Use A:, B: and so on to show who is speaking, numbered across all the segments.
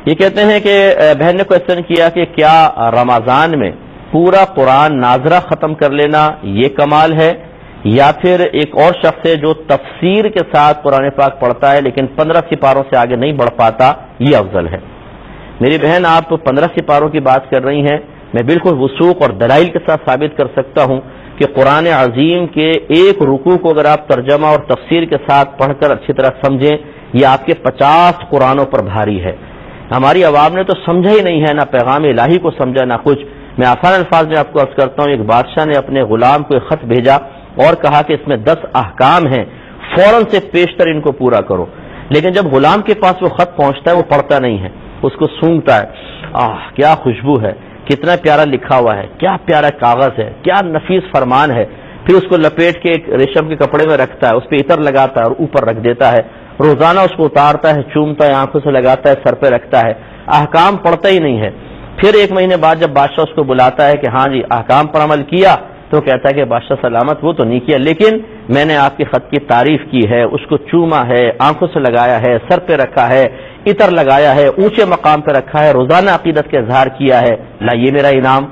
A: یہ کہتے ہیں کہ بہن نے کوشچن کیا کہ کیا رمضان میں پورا قرآن ناظرہ ختم کر لینا یہ کمال ہے، یا پھر ایک اور شخص ہے جو تفسیر کے ساتھ قرآن پاک پڑھتا ہے لیکن 15 سپاروں سے آگے نہیں بڑھ پاتا، یہ افضل ہے؟ میری بہن، آپ 15 سپاروں کی بات کر رہی ہیں، میں بالکل وثوق اور دلائل کے ساتھ ثابت کر سکتا ہوں کہ قرآن عظیم کے ایک رکوع کو اگر آپ ترجمہ اور تفسیر کے ساتھ پڑھ کر اچھی طرح سمجھیں، یہ آپ کے 50 قرآنوں پر بھاری ہے۔ ہماری عوام نے تو سمجھا ہی نہیں ہے، نہ پیغام الہی کو سمجھا نہ کچھ۔ میں آسان الفاظ میں آپ کو عرض کرتا ہوں، ایک بادشاہ نے اپنے غلام کو ایک خط بھیجا اور کہا کہ اس میں 10 احکام ہیں، فوراً سے پیشتر ان کو پورا کرو۔ لیکن جب غلام کے پاس وہ خط پہنچتا ہے وہ پڑھتا نہیں ہے، اس کو سونگھتا ہے، کیا خوشبو ہے، کتنا پیارا لکھا ہوا ہے، کیا پیارا کاغذ ہے، کیا نفیس فرمان ہے۔ پھر اس کو لپیٹ کے ایک ریشم کے کپڑے میں رکھتا ہے، اس پہ عطر لگاتا ہے اور اوپر رکھ دیتا ہے، روزانہ اس کو اتارتا ہے، چومتا ہے، آنکھوں سے لگاتا ہے، سر پہ رکھتا ہے، احکام پڑھتا ہی نہیں ہے۔ پھر 1 مہینے بعد جب بادشاہ اس کو بلاتا ہے کہ ہاں جی احکام پر عمل کیا، تو کہتا ہے کہ بادشاہ سلامت، وہ تو نہیں کیا، لیکن میں نے آپ کے خط کی تعریف کی ہے، اس کو چوما ہے، آنکھوں سے لگایا ہے، سر پہ رکھا ہے، عطر لگایا ہے، اونچے مقام پہ رکھا ہے، روزانہ عقیدت کا اظہار کیا ہے، لائیے میرا انعام۔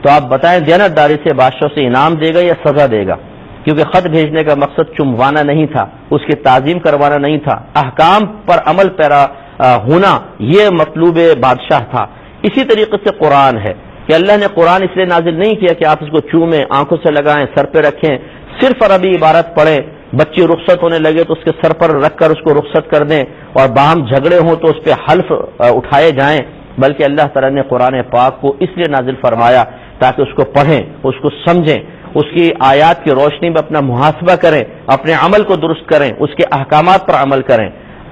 A: تو آپ بتائیں دیانتداری سے بادشاہ سے انعام دے گا یا سزا دے گا؟ کیونکہ خط بھیجنے کا مقصد چموانا نہیں تھا، اس کی تعظیم کروانا نہیں تھا، احکام پر عمل پیرا ہونا یہ مطلوب بادشاہ تھا۔ اسی طریقے سے قرآن ہے کہ اللہ نے قرآن اس لیے نازل نہیں کیا کہ آپ اس کو چومیں، آنکھوں سے لگائیں، سر پہ رکھیں، صرف عربی عبارت پڑھیں، بچی رخصت ہونے لگے تو اس کے سر پر رکھ کر اس کو رخصت کر دیں، اور باہم جھگڑے ہوں تو اس پہ حلف اٹھائے جائیں، بلکہ اللہ تعالیٰ نے قرآن پاک کو اس لیے نازل فرمایا تاکہ اس کو پڑھیں، اس کو سمجھیں، اس کی آیات کی روشنی میں اپنا محاسبہ کریں، اپنے عمل کو درست کریں، اس کے احکامات پر عمل کریں۔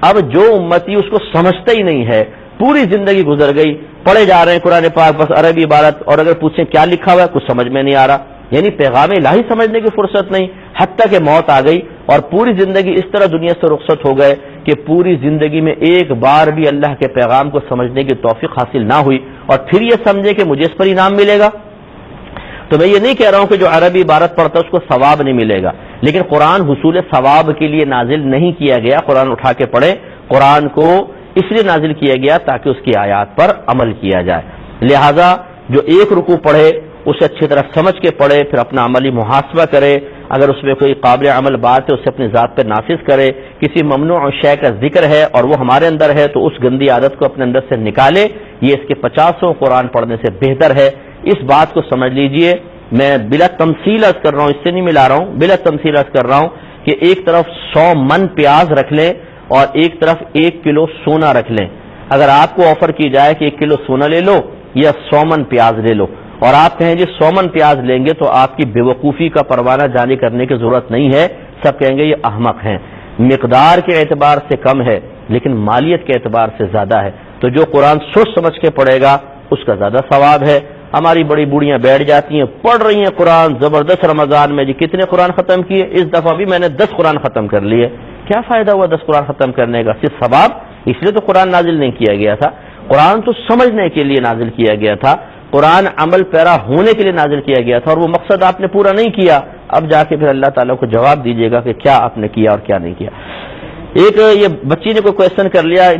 A: اب جو امتی اس کو سمجھتا ہی نہیں ہے، پوری زندگی گزر گئی پڑھے جا رہے ہیں قرآن پاک بس عربی عبارت، اور اگر پوچھیں کیا لکھا ہوا ہے کچھ سمجھ میں نہیں آ رہا، یعنی پیغام الہی سمجھنے کی فرصت نہیں، حتیٰ کہ موت آ گئی اور پوری زندگی اس طرح دنیا سے رخصت ہو گئے کہ پوری زندگی میں ایک بار بھی اللہ کے پیغام کو سمجھنے کی توفیق حاصل نہ ہوئی، اور پھر یہ سمجھے کہ مجھے اس پر انعام ملے گا۔ تو میں یہ نہیں کہہ رہا ہوں کہ جو عربی عبارت پڑھتا ہے اس کو ثواب نہیں ملے گا، لیکن قرآن حصول ثواب کے لیے نازل نہیں کیا گیا۔ قرآن اٹھا کے پڑھے، قرآن کو اس لیے نازل کیا گیا تاکہ اس کی آیات پر عمل کیا جائے۔ لہذا جو ایک رکوع پڑھے اسے اچھی طرح سمجھ کے پڑھے، پھر اپنا عملی محاسبہ کرے، اگر اس میں کوئی قابل عمل بات ہے اسے اپنی ذات پر نافذ کرے، کسی ممنوع شے کا ذکر ہے اور وہ ہمارے اندر ہے تو اس گندی عادت کو اپنے اندر سے نکالے، یہ اس کے 50 قرآن پڑھنے سے بہتر ہے۔ اس بات کو سمجھ لیجئے، میں بلا تمثیل عرض کر رہا ہوں، اس سے نہیں ملا رہا ہوں، بلا تمثیل عرض کر رہا ہوں کہ ایک طرف 100 من پیاز رکھ لیں اور ایک طرف 1 کلو سونا رکھ لیں۔ اگر آپ کو آفر کی جائے کہ 1 کلو سونا لے لو یا 100 من پیاز لے لو، اور آپ کہیں جی 100 من پیاز لیں گے، تو آپ کی بے وقوفی کا پروانہ جاری کرنے کی ضرورت نہیں ہے، سب کہیں گے یہ احمق ہیں۔ مقدار کے اعتبار سے کم ہے لیکن مالیت کے اعتبار سے زیادہ ہے، تو جو قرآن سوچ سمجھ کے پڑھے گا اس کا زیادہ ثواب ہے۔ ہماری بڑی بوڑھیاں بیٹھ جاتی ہیں، پڑھ رہی ہیں قرآن زبردست، رمضان میں جی کتنے قرآن ختم کیے، اس دفعہ بھی میں نے 10 قرآن ختم کر لیے۔ کیا فائدہ ہوا 10 قرآن ختم کرنے کا؟ صرف ثواب؟ اس لیے تو قرآن نازل نہیں کیا گیا تھا، قرآن تو سمجھنے کے لیے نازل کیا گیا تھا، قرآن عمل پیرا ہونے کے لیے نازل کیا گیا تھا، اور وہ مقصد آپ نے پورا نہیں کیا، اب جا کے پھر اللہ تعالیٰ کو جواب دیجیے گا کہ کیا آپ نے کیا اور کیا نہیں کیا۔ ایک یہ بچی نے کوئی کویشچن کر لیا۔